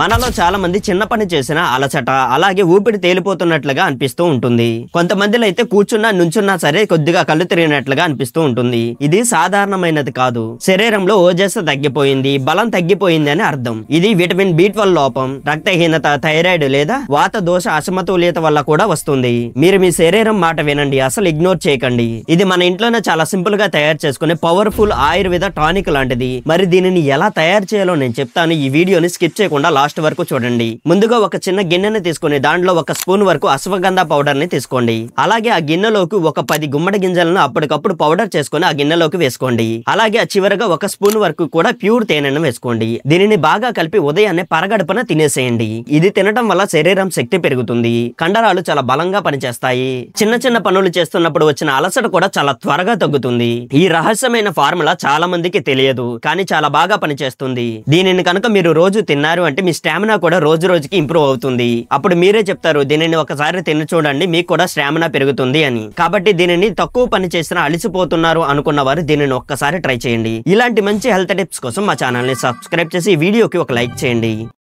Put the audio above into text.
మనలో చాలా మంది చిన్న పని చేసినా అలసట అలాగే ఊపిరి తేలిపోతున్నట్లుగా అనిపిస్తూ ఉంటుంది. కొంతమందిలో అయితే కూర్చున్నా నుంచున్నా సరే కొద్దిగా కళ్ళు తిరిగినట్లుగా అనిపిస్తూ ఉంటుంది. ఇది సాధారణమైనది కాదు. శరీరంలో ఓజస్సు తగ్గిపోయింది, బలం తగ్గిపోయింది అని అర్థం. ఇది విటమిన్ B12 లోపం, రక్తహీనత, థైరాయిడ్ లేదా వాత దోష అసమతుల్యత వల్ల కూడా వస్తుంది. మీరు మీ శరీరం మాట వినండి, అసలు ఇగ్నోర్ చేయకండి. ఇది మన ఇంట్లోనే చాలా సింపుల్ గా తయారు చేసుకునే పవర్ఫుల్ ఆయుర్వేద టానిక్ లాంటిది. మరి దీనిని ఎలా తయారు చేయాలో నేను చెప్తాను. ఈ వీడియోని స్కిప్ చేయకుండా లాస్ట్ వరకు చూడండి. ముందుగా ఒక చిన్న గిన్నెని తీసుకుని దాంట్లో 1 స్పూన్ వరకు అశ్వగంధ పౌడర్ ని తీసుకోండి. అలాగే ఆ గిన్నెలోకి ఒక 10 గుమ్మడి గింజలను అప్పటికప్పుడు పౌడర్ చేసుకుని ఆ గిన్నెలోకి వేసుకోండి. అలాగే ఆ చివరగా 1 స్పూన్ వరకు కూడా ప్యూర్ తేనెను వేసుకోండి. దీనిని బాగా కలిపి ఉదయాన్నే పరగడుపున తినేసేయండి. ఇది తినటం వల్ల శరీరం శక్తి పెరుగుతుంది, కండరాలు చాలా బలంగా పనిచేస్తాయి. చిన్న చిన్న పనులు చేస్తున్నప్పుడు వచ్చిన అలసట కూడా చాలా త్వరగా తగ్గుతుంది. ఈ రహస్యమైన ఫార్ములా చాలా మందికి తెలియదు, కానీ చాలా బాగా పనిచేస్తుంది. దీనిని కనుక మీరు రోజు తిన్నారు అంటే మీ స్టామినా కూడా రోజు రోజుకి ఇంప్రూవ్ అవుతుంది. అప్పుడు మీరే చెప్తారు దీనిని ఒకసారి తిని చూడండి మీకు కూడా స్టామినా పెరుగుతుంది అని. కాబట్టి దీనిని తక్కువ పని చేసినా అలిసిపోతున్నారు అనుకున్న వారు దీనిని ఒక్కసారి ట్రై చేయండి. ఇలాంటి మంచి హెల్త్ టిప్స్ కోసం మా ఛానల్ ని సబ్స్క్రైబ్ చేసి ఈ వీడియోకి ఒక లైక్ చేయండి.